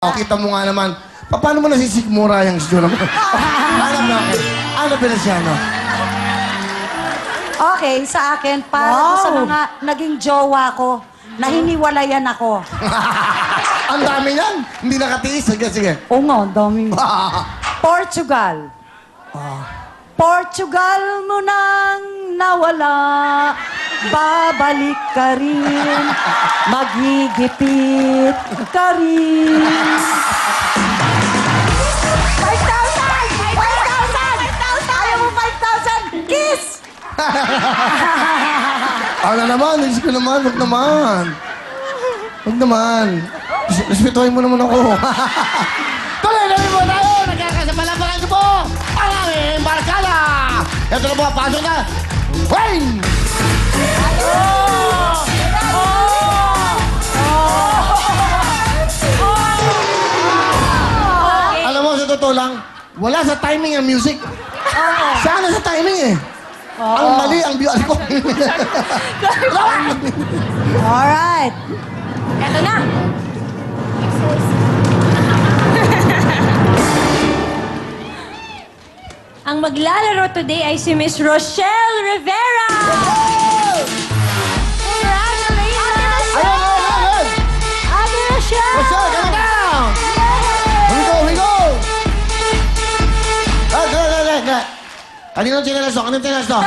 O, kita mo nga naman, paano mo nasisikmura yung sura mo? Alam mo, okay. Ano Feliciano? Okay, sa akin, para Wow. sa mga naging jowa ko, na hiniwalayan ako. Ang dami yan. Hindi nakatiis. Sige, sige. Oo nga, ang dami. Portugal. Portugal mo nang nawala, babalik ka rin, magigipit ka rin. 5,000! 5,000! Ayaw mo 5,000? Kiss! Ano naman? Diyos ko naman. Huwag naman. Huwag naman. Respetuhin mo naman ako. Tuloy na rin mo tayo! Nagkakasapalapakan ko po! Ang aming barkada! Ito na po, pasok na! Wayne! Alam mo, sa totoo lang, wala sa timing ang music. Sana sa timing eh. Ang mali ang view ko. Alright. Eto na. Ang maglalaro today ay si Miss Rochelle Rivera! Congratulations! Ayun, ayun, ayun! Ate Rochelle! Rochelle, come down! Here we go, here we go! Kanino chinelas to? Kanino chinelas to?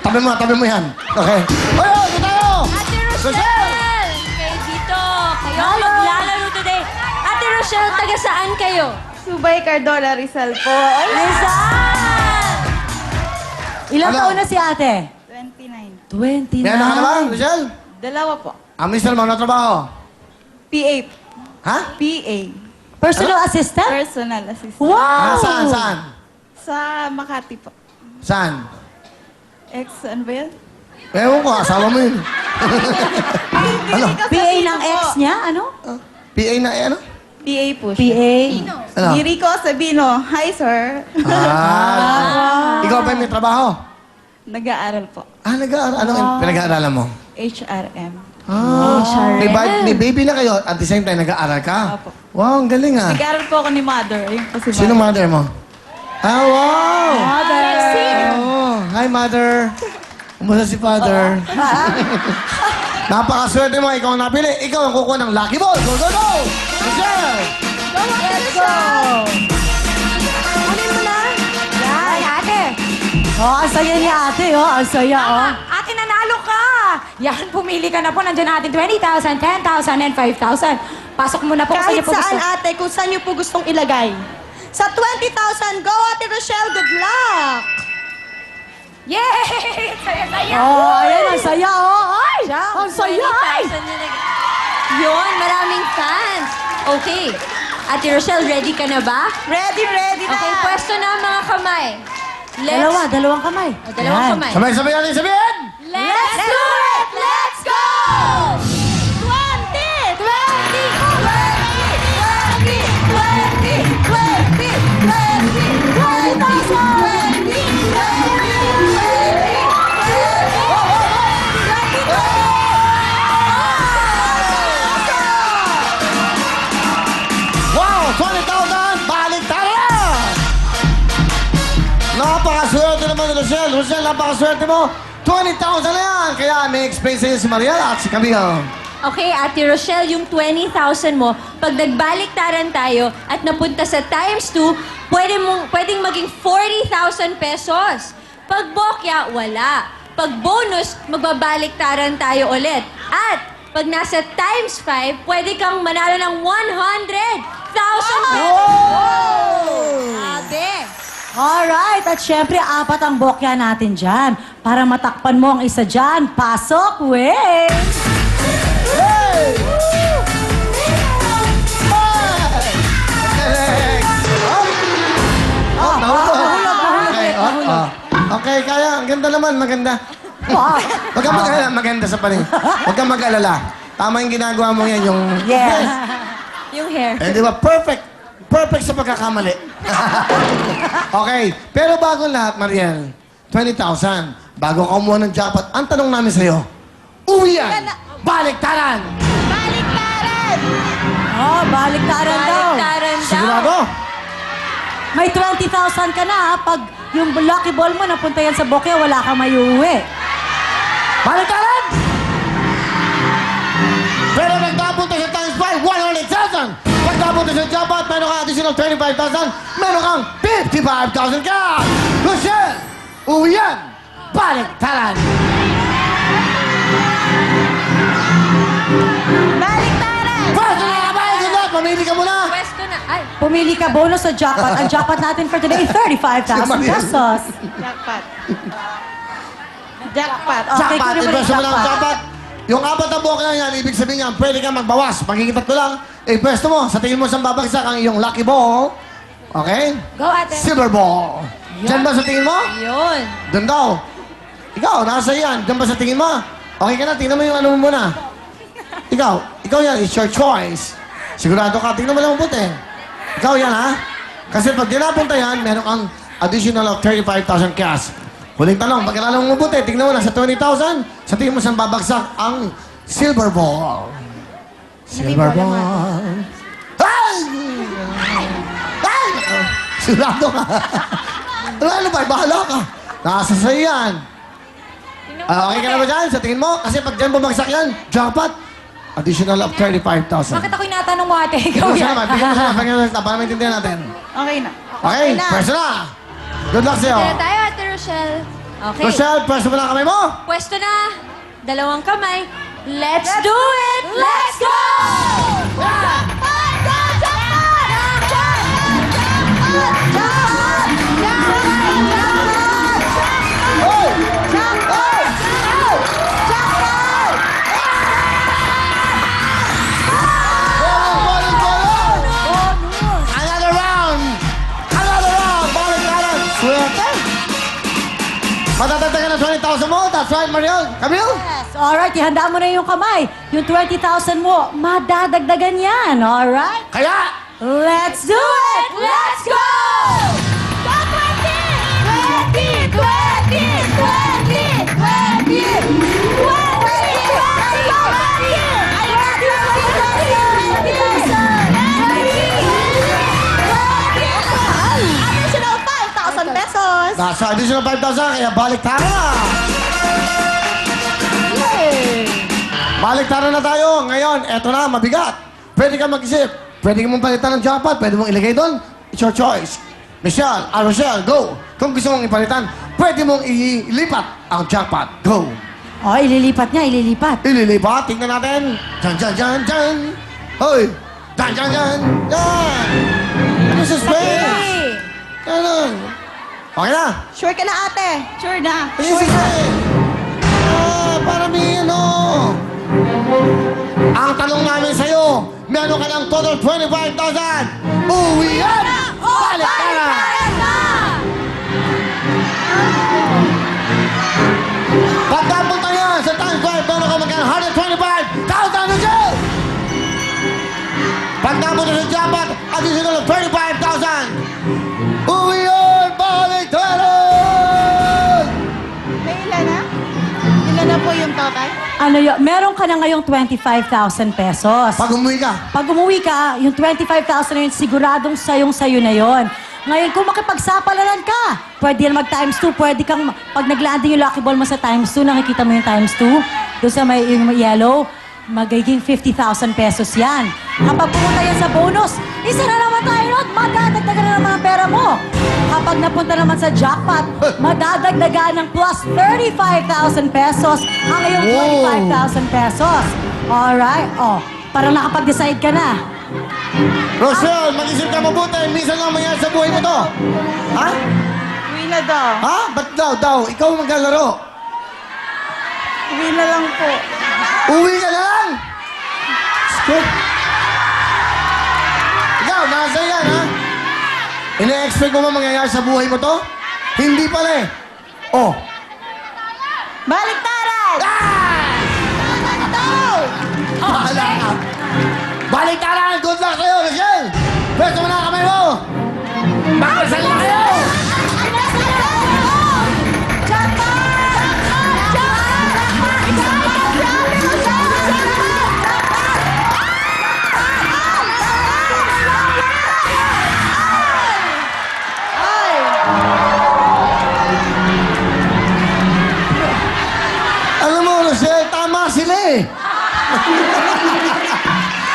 Tabi mo yan. Okay. Ayun, ito tayo! Ate Rochelle! Kayo dito. Kayo ang maglalaro today. Ate Rochelle, taga saan kayo? Subay Cardola Rizal po. Rizal! Ilang Ano? taon na si ate? 29. 29. May anak ka na ba, Rochelle? Dalawa po. Ang mister mo, ano trabaho? PA. Ha? PA. Personal assistant? Personal assistant. Ah, Wow! saan, saan? Sa Makati po. Saan? Ano ba yan? Ewan ko, asawa mo yun. Ano? PA ng ex niya? Ano? PA na, ano? PA po siya. PA? Ano? Ni Rico Sabino. Hi, sir. Ikaw ba may trabaho? Nag-aaral po. Ah, nag-aaral. Anong pinag-aaralan mo? HRM. May baby na kayo, at the same time, nag-aaral ka? Opo. Wow, ang galing ah. Nag-aaral po ako ni Mother. Ayun po si Sino Mother. mother mo? Ah, wow! Mother! Oh, hi, mother. Kumusta si father? Napakaswerte mo, ikaw ang napili. Ikaw ang kukuha ng lucky ball. Go, go, go! Michelle! Let's go! Kunin mo na. Yan, ate. Oh, ang saya ni ate, oh. Ang saya, oh. Ate, nanalo ka! Yan, pumili ka na po. Nandiyan natin 20,000, 10,000, and 5,000. Pasok muna po Kahit po saan, gusto. ate, kung saan niyo po gustong ilagay. Sa 20,000, go, Ate Rochelle. Good luck! Yay! Saya-saya! Oh, ayan, ang saya, oh. Ay, ang saya, ay. 20,000 na Yun, maraming fans. Okay. Ate Rochelle, ready ka na ba? Ready, ready na. Okay, pwesto na ang mga kamay. Dalawang kamay. Dalawang Yan. kamay. Sabay natin sabihin! Let's do it! Let's go! 20! 20! Wow! 20,000! Balik tayo! Napakaswerte naman ni Rochelle. Rochelle, napakaswerte mo. 20,000 na yan! Kaya may explain sa'yo si Mariel at si Camille. Okay, Ate Rochelle, yung 20,000 mo, pag nagbaliktaran tayo at napunta sa times 2, pwedeng maging 40,000 pesos. Pag bokya, wala. Pag bonus, magbabaliktaran tayo ulit. At pag nasa times 5, pwede kang manalo ng 100,000 pesos. Sabi. Alright, at syempre, 4 ang bokya natin dyan. Para matakpan mo ang isa dyan, pasok, Wings! Hey! Okay, kaya. Ang ganda naman, maganda. Huwag kang mag-alala, maganda sa paling. Huwag kang mag-alala. Tama yung ginagawa mo yan, yung... Yes. Yung hair. Eh, di ba? Perfect. Perfect sa pagkakamali. Okay. Pero bago lahat, Mariel, 20,000. Bago ka kumuha ng jackpot, ang tanong namin sa'yo, uwi yan! Baliktaran! Baliktaran! Oh, baliktaran daw. Baliktaran daw. Sigurado? May 20,000 ka na ha. Pag yung lucky ball mo napunta yan sa bokya, wala kang may uuwi. Baliktaran! Pero nagdapunta sa times 5, 100,000! Pagdapunta sa jackpot, meron kang additional 25,000, meron kang 55,000 ka! Rochelle! Uwi yan! Baliktaran! Baliktaran! Pwede na ka ba? Ganda! Pamili ka muna! Pwesto na. Ay, Pumili ka bonus sa jackpot. Ang jackpot natin for today, 35,000 pesos. Jackpot. Jackpot. Okay, Jackpot! kunin mo na yung Invest mo lang ang jackpot. jackpot! Yung apat na buhok na yan, ibig sabihin yan, pwede kang magbawas. Magigitat ko lang. Pwesto mo, sa tingin mo saan babagsak ang iyong lucky ball. Okay? Go, ate. Silver ball. Diyan ba sa tingin mo? yun. Doon daw. Ikaw, nasa yan. Diyan ba sa tingin mo? Okay ka na, tingnan mo yung ano mo muna. Ikaw yan, it's your choice. Sigurado ka, tingnan mo lang mabuti. Ikaw yan, ha? Kasi pag di napunta yan, meron kang additional of 35,000 cash. Huling tanong, pag-alalam mo mabuti, tingnan mo na sa 20,000, sa tingin mo saan babagsak ang silver ball. Silver ball. Ay! Ay! Sigurado ka. Ano ba? Bahala ka. Nasa sa'yo yan. Okay ka na ba dyan? Sa tingin mo? Kasi pag dyan bumagsak yan, jackpot. Additional of 35,000. Bakit ako inatanong mo, ate? Ikaw Ikaw siya, yan. bigyan mo siya, bigyan mo siya, para maintindihan natin. Okay na. Okay, pwesto na. Good luck sa'yo. Kaya tayo, Ate Rochelle. Okay. Rochelle, pwesto mo na kamay mo. Pwesto na. Dalawang kamay. Let's do it! Let's go! Bolong, bolong! Another round! Another round! Balik kanan! Swerte! Matatagdagan ng 20,000 mo. That's right, Mariel. Camille? Yes, alright, ihanda mo na yung kamay. Yung 20,000 mo, madadagdagan yan, alright? Kaya, Let's do it! Let's go! Go 20! 20! 20! 20! 20! Additional 5,000 pesos. nasa additional 5,000, kaya balik tara na! Balik tara na tayo. Ngayon, eto na, mabigat. Pwede ka mag-isip. Pwede mong palitan ng jackpot. Pwede mong ilagay doon. It's your choice. Michelle, Rochelle, go. Kung gusto mong ipalitan, pwede mong ilipat ang jackpot. Go. Oh, ililipat niya, ililipat. Ililipat. Tingnan natin. Dyan, dyan, dyan, dyan. Hoy. Dyan, dyan, dyan. Yan. Ano sa space? Ganun. Okay na. Sure ka na, ate. Sure na. Sige, sige. Para may ano. Ang tanong namin sa'yo, meron ka ng total 25,000. Uwi yan! Balik ka na! Pagkapunta niya sa times 5, meron ka magkano 125,000 na dyan! Pagkapunta sa jackpot, additional of 25,000. Uwi yan! Balik ka na! May ilan na? Ilan na po yung total? Ano yun? Meron ka na ngayong 25,000 pesos. Pag umuwi ka, Pag umuwi ka, yung 25,000 na yun, siguradong sayong-sayo na yun. Ngayon, kung makipagsapalaran ka, pwede yan mag-times 2. Pwede kang, pag nag-landing yung lucky ball mo sa times 2, nakikita mo yung times 2, doon sa may yung yellow, magiging 50,000 pesos yan. Kapag pumunta yan sa bonus, isa na naman tayo nun, madadagdagan na naman ang pera mo. Kapag napunta naman sa jackpot, madadagdagan ng plus 35,000 pesos ang iyong Wow. 25,000 pesos. Alright? Oh, parang nakapag-decide ka na. Rochelle, mag-isip ka mabuti. Minsan lang mangyari sa buhay mo to. Ha? Uwi na daw. Ha? Ba't daw? Ikaw maglalaro. Uwi na lang po. Uwi ka na lang! Skip. Ikaw, nasa yan, ha? Ina-expect mo ba mangyayari sa buhay mo to? Hindi pala eh. Oh. Baliktaran! Bahala ka. Baliktaran! Good luck sa'yo, Michelle! Pwesto mo na ang kamay mo! Makasal na kayo!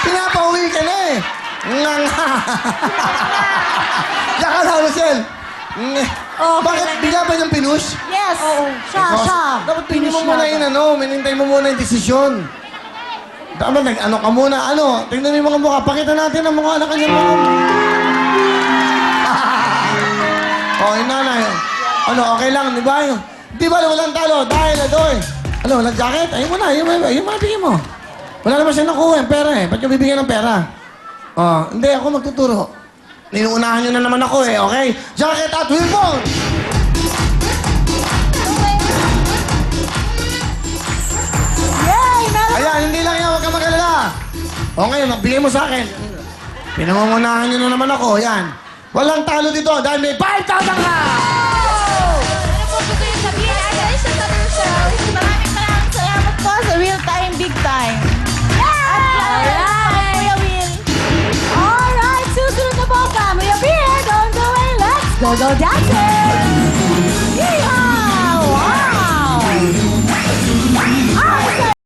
Pinapauwi ka na eh. Nga nga. Diyan ka na, Rosel. Bakit? Bigla ba niyang pinush? Yes. Oo. Siya. Dapat tingin mo muna yung minintay mo muna yung desisyon. Dapat nag-ano ka muna. Tingnan mo yung mga mukha. Pakita natin ang mukha na kanyang mukha. Yung nanay. Okay lang, di ba? Di ba walang talo? Dahil adoy. Walang jacket? Ayun mo na. Ayun mo na, bigyan mo. Wala naman siya nakuha yung pera eh. Ba't ka bibigyan ng pera? Hindi. Ako magtuturo. Ninuunahan nyo na naman ako eh, okay? Jacket at wheelbone! Yay! Meron Ayan, hindi lang yan. Huwag ka mag-alala. Okay, bigay mo sa akin. Pinangungunahan nyo na naman ako. Yan. Walang talo dito dahil may 5,000 ka! Ano po gusto yung sabihin, Ate sa Rochelle? Maraming salamat po sa real time, big time. Alright! Kuya Will. Alright, susunod na po, Family of Beer. Don't go away, let's go dancing! Yeehaw!